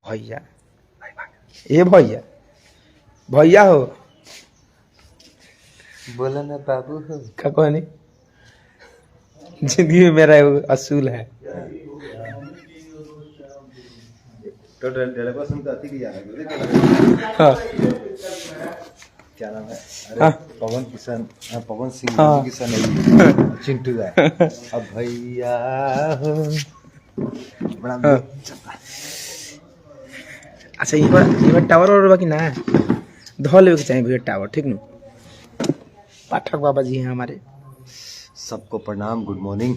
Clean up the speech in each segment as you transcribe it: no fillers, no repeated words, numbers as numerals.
भैया ए भैया भैया हो बोला ना बाबू हो। क्या कहनी जिंदगी में मेरा एगो असूल है। तो डेढ़% तो अति की जा हाँ क्या नाम है? हाँ। अरे पवन किशन, पवन सिंह हाँ। किशन है चिंटू दा। अब भैया हो बड़ा हाँ। अच्छा ये टावर और बाकी ना धो लेवे के चाहिए भैया टावर, ठीक न। पाठक बाबा जी हैं हमारे। सबको प्रणाम, good morning.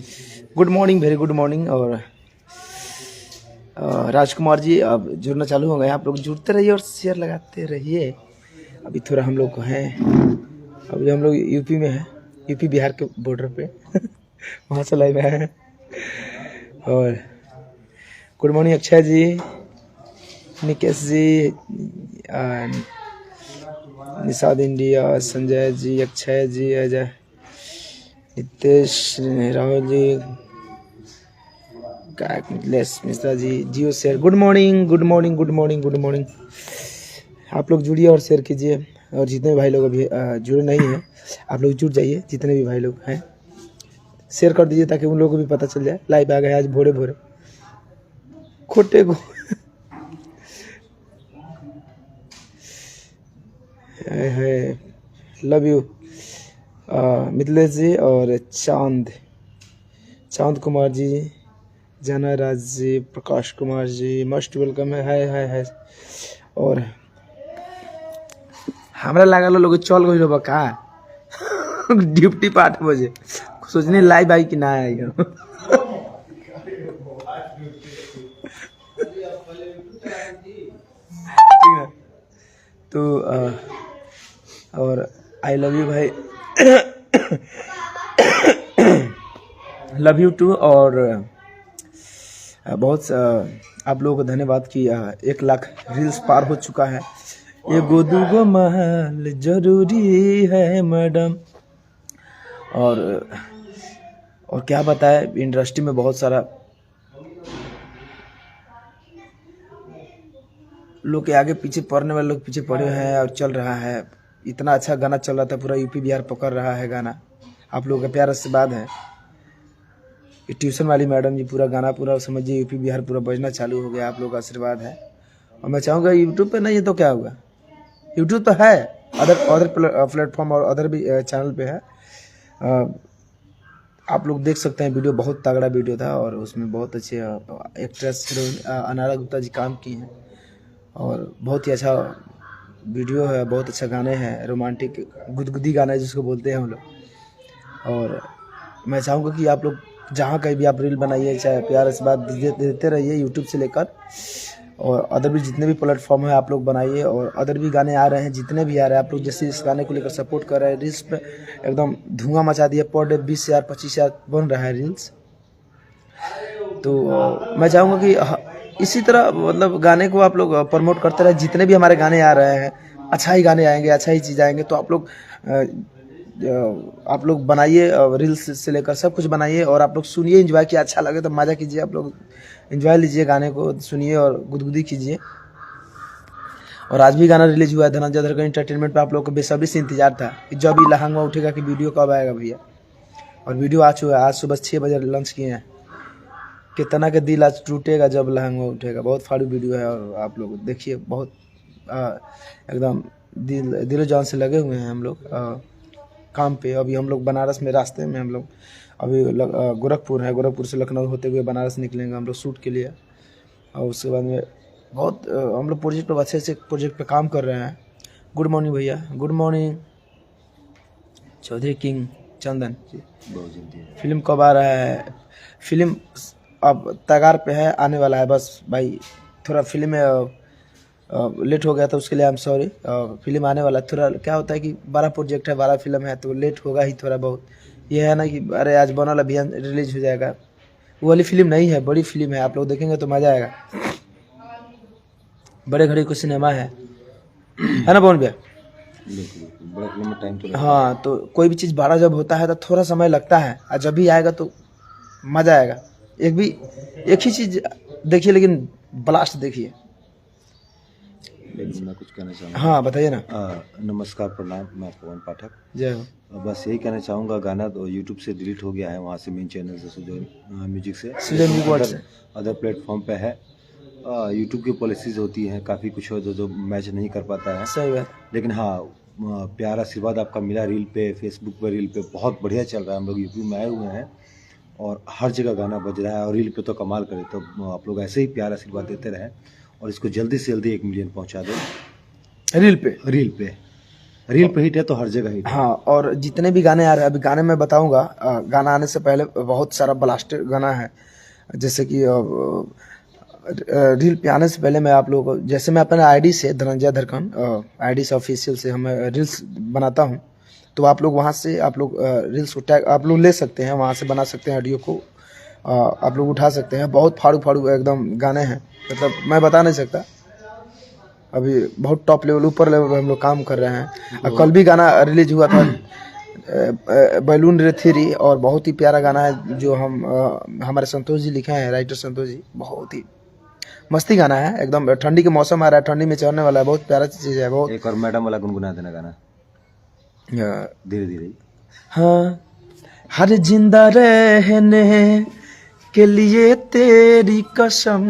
Good morning, very good morning. और राजकुमार जी अब जुड़ना चालू हो गए, आप लोग जुड़ते रहिए और शेयर लगाते रहिए। अभी थोड़ा हम लोग हैं, अभी हम लोग यूपी में हैं, यूपी बिहार के बॉर्डर पे वहाँ से लाइव आए हैं। और good morning Akshay ji, Nikesh ji, Nishad India, Sanjay ji, Akshay ji, Ajay, Nitesh, Rahul ji, Mithilesh Mishra ji, Jio share. Good morning good morning good morning good morning. आप लोग जुड़िए और शेयर कीजिए। और जितने भाई लोग अभी जुड़े नहीं हैं आप लोग जुड़ जाइए, जितने भी भाई लोग हैं शेयर कर दीजिए ताकि उन लोगों को भी पता चल जाए लाइव आ गए आज भोरे भोरे खोटे को। लव यू मिथिलेश जी और चांद कुमार जी, जाना राज जी, प्रकाश कुमार जी, मोस्ट वेलकम है। और हमरा लागल लोग चल गई हो का ड्यूटी पे 8 बजे, सोचने लाइव आई कि ना आई हो। तो और आई लव यू भाई, लव यू टू। और बहुत आप लोगों को धन्यवाद कि 1 लाख रील्स पार हो चुका है। ये गोदूगो महल जरूरी है मैडम। और क्या बताए, इंडस्ट्री में बहुत सारा लोग के आगे पीछे पढ़ने वाले लोग पीछे पड़े हैं और चल रहा है। इतना अच्छा गाना चल रहा था, पूरा यूपी बिहार पकड़ रहा है गाना। आप लोगों का प्यार आशीर्वाद है। ये ट्यूशन वाली मैडम जी पूरा गाना पूरा समझिए यूपी बिहार पूरा बजना चालू हो गया, आप लोगों का आशीर्वाद है। और मैं चाहूँगा यूट्यूब पे नहीं है तो क्या होगा, यूट्यूब तो है, अदर प्लेटफॉर्म और अदर भी चैनल पे है। आप लोग देख सकते हैं, वीडियो बहुत तगड़ा वीडियो था और उसमें बहुत अच्छे एक्ट्रेस हीरोइन अनारा गुप्ता जी काम की हैं। और बहुत ही अच्छा वीडियो है, बहुत अच्छा गाने हैं, रोमांटिक गुदगुदी गाना है जिसको बोलते हैं हम लोग। और मैं चाहूँगा कि आप लोग जहाँ कहीं भी आप रील बनाइए, चाहे प्यार आशीर्वाद देते रहिए यूट्यूब से लेकर, और अदर भी जितने भी प्लेटफॉर्म है आप लोग बनाइए। और अदर भी गाने आ रहे हैं, जितने भी आ रहे हैं आप लोग जैसे इस गाने को लेकर सपोर्ट कर रहे हैं। रील्स पे एकदम धुआं मचा दिया, पर डे 20,000 25,000 बन रहा है रील्स। तो मैं चाहूँगा कि इसी तरह मतलब गाने को आप लोग प्रमोट करते रहे। जितने भी हमारे गाने आ रहे हैं, अच्छा ही गाने आएंगे, अच्छा ही चीज़ आएंगे। तो आप लोग बनाइए, रील्स से लेकर सब कुछ बनाइए और आप लोग सुनिए, एंजॉय किए, अच्छा लगे तो मज़ा कीजिए। आप लोग एंजॉय लीजिए, गाने को सुनिए और गुदगुदी कीजिए। और आज भी गाना रिलीज हुआ है धनंजय धरकर एंटरटेनमेंट पे। आप लोग को बेसब्री से इंतजार था कि जब भी लहंगा उठेगा कि वीडियो कब आएगा भैया। और वीडियो आ चुका है, आज सुबह 6 बजे लंच किए हैं। कितना के दिल आज टूटेगा जब लहंगा उठेगा, बहुत फाड़ू वीडियो है। और आप लोग देखिए, बहुत एकदम दिलो जान से लगे हुए हैं हम लोग काम पे। अभी हम लोग बनारस में रास्ते में, हम लोग अभी गोरखपुर है, गोरखपुर से लखनऊ होते हुए बनारस निकलेंगे हम लोग शूट के लिए। और उसके बाद में बहुत हम लोग प्रोजेक्ट पे अच्छे से प्रोजेक्ट पे काम कर रहे हैं। गुड मॉर्निंग भैया, गुड मॉर्निंग चौधरी किंग चंदन जी। फिल्म कब आ रहा है? फिल्म अब तैयार पे है, आने वाला है बस भाई। थोड़ा फिल्म में लेट हो गया था, उसके लिए आई एम सॉरी। फिल्म आने वाला, थोड़ा क्या होता है कि बड़ा प्रोजेक्ट है, बड़ा फिल्म है, तो लेट होगा ही थोड़ा बहुत। ये है ना कि अरे आज बनल अभी रिलीज हो जाएगा, वो वाली फिल्म नहीं है, बड़ी फिल्म है। आप लोग देखेंगे तो मज़ा आएगा। बड़े घड़ी को सिनेमा है ना बोल भैया? हाँ, तो कोई भी चीज़ बड़ा जब होता है तो थोड़ा समय लगता है, और जब भी आएगा तो मज़ा आएगा। एक ही चीज़ देखिए लेकिन ब्लास्ट देखिए, लेकिन मैं कुछ कहना चाहूँगा। हाँ बताइए ना। नमस्कार, प्रणाम, मैं पवन पाठक। जय हो। बस यही कहना चाहूँगा, गाना तो यूट्यूब से डिलीट हो गया है, वहाँ से मेन चैनल से सुजय म्यूजिक से, सुजय म्यूजिक वर्ल्ड से। अदर प्लेटफॉर्म पे है। यूट्यूब की पॉलिसीज़ होती हैं, काफ़ी कुछ हो जो मैच नहीं कर पाता है। सही बात। लेकिन हाँ, प्यारा आशीर्वाद आपका मिला रील पे, फेसबुक पे रील पे बहुत बढ़िया चल रहा है। हम लोग यूट्यूब में आए हुए हैं और हर जगह गाना बज रहा है, और रील पे तो कमाल करे। तो आप लोग ऐसे ही प्यार आशीर्वाद देते रहें और इसको जल्दी से जल्दी 1 मिलियन पहुंचा दो। रील पे हिट है तो हर जगह हिट है। हाँ, और जितने भी गाने आ रहे हैं, अभी गाने मैं बताऊंगा, गाना आने से पहले बहुत सारा ब्लास्टर गाना है। जैसे कि रील पे आने से पहले मैं आप लोगों को, जैसे मैं अपने आईडी से, धनंजय धरकन आईडी से ऑफिशियल से हम रील्स बनाता हूँ, तो आप लोग वहाँ से आप लोग रील्स को टैग आप लोग ले सकते हैं, वहाँ से बना सकते हैं, ऑडियो को आप लोग उठा सकते हैं। बहुत फाड़ू एकदम गाने हैं, मतलब मैं बता नहीं सकता। अभी बहुत टॉप लेवल, ऊपर लेवल पे हम लोग काम कर रहे हैं। कल भी गाना रिलीज हुआ था, बैलून रे थ्री, और बहुत ही प्यारा गाना है जो हमारे संतोष जी लिखे हैं, राइटर संतोष जी। बहुत ही मस्ती गाना है, एकदम ठंडी के मौसम आ रहा है, ठंडी में चढ़ने वाला है, बहुत प्यारा चीज़ है। बहुत एक और मैडम वाला गुनगुना देना गाना धीरे धीरे। हाँ, हर जिंदा रहने के लिए तेरी कसम,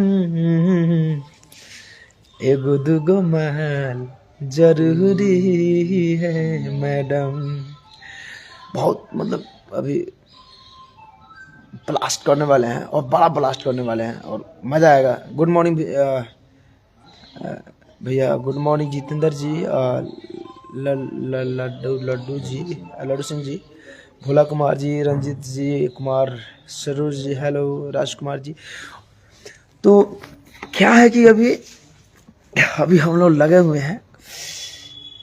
एगो दुगो महल जरूरी है मैडम। बहुत मतलब अभी ब्लास्ट करने वाले हैं, और बड़ा ब्लास्ट करने वाले हैं, और मज़ा आएगा। गुड मॉर्निंग भैया, गुड मॉर्निंग जितेंद्र जी, लड्डू सिंह जी, भोला कुमार जी, रंजीत जी, कुमार सरूर जी, हेलो राजकुमार जी। तो क्या है कि अभी हम लोग लगे हुए हैं,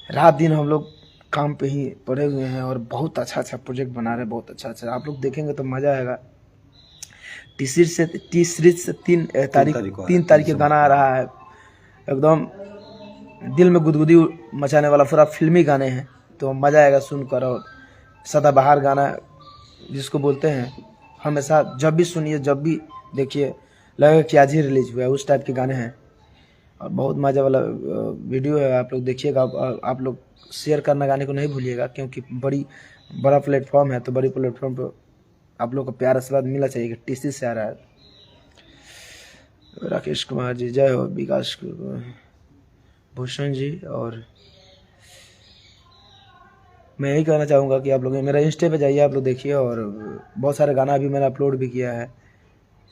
रात दिन हम लोग काम पे ही पड़े हुए हैं, और बहुत अच्छा प्रोजेक्ट बना रहे हैं, बहुत अच्छा। आप लोग देखेंगे तो मज़ा आएगा। तीसरी से 3 तारीख को गाना आ रहा है, एकदम दिल में गुदगुदी मचाने वाला पूरा फिल्मी गाने हैं, तो मज़ा आएगा सुनकर। और सदाबहार गाना जिसको बोलते हैं, हमेशा जब भी सुनिए, जब भी देखिए, लगेगा कि आज ही रिलीज हुआ है, उस टाइप के गाने हैं। और बहुत मज़ा वाला वीडियो है, आप लोग देखिएगा। आप लोग शेयर करना गाने को नहीं भूलिएगा, क्योंकि बड़ा प्लेटफॉर्म है, तो बड़ी प्लेटफॉर्म पर आप लोग को प्यार आशीर्वाद मिलना चाहिए। कि टीसी से आ रहा है राकेश कुमार जी, जय हो, विकास भूषण जी। और मैं यही कहना चाहूँगा कि आप लोग मेरा इंस्टा पे जाइए, आप लोग देखिए। और बहुत सारे गाना अभी मैंने अपलोड भी किया है,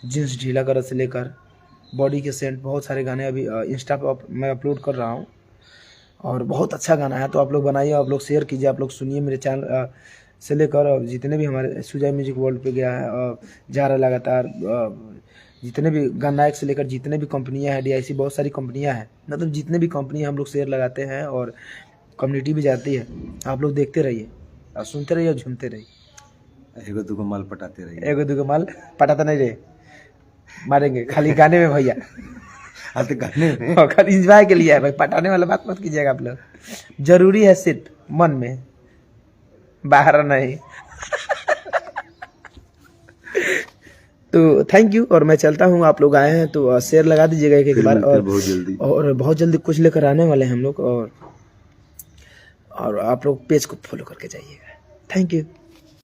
जींस ढीला करत से लेकर बॉडी के सेंट, बहुत सारे गाने अभी इंस्टा पे मैं अपलोड कर रहा हूँ, और बहुत अच्छा गाना है। तो आप लोग बनाइए, आप लोग शेयर कीजिए, आप लोग सुनिए। मेरे चैनल से लेकर जितने भी हमारे सुजय म्यूजिक वर्ल्ड पे गया है, जा रहा लगातार, जितने भी गननायक से लेकर जितने भी कंपनियां हैं, DIC, बहुत सारी कंपनियां हैं, मतलब जितने भी कंपनियां हम लोग शेयर लगाते हैं, और कम्युनिटी भी जाती है। आप लोग देखते रहिए और सुनते रहिए और झूमते रहिए। एगो दुगो माल पटाते रहिए। एगो दुगो माल पटाता नहीं रहे, मारेंगे खाली गाने में भैया। आते गाने में और खाली इंजॉय के लिए है भाई, पटाने वाला बात मत कीजिएगा आप लोग। जरूरी है सिर्फ मन में, बाहर नहीं। तो थैंक यू, और मैं चलता हूँ। आप लोग आए हैं तो शेयर लगा दीजिएगा एक बार, और बहुत जल्दी कुछ लेकर आने वाले हैं हम लोग। और आप लोग पेज को फॉलो करके जाइएगा। Thank you.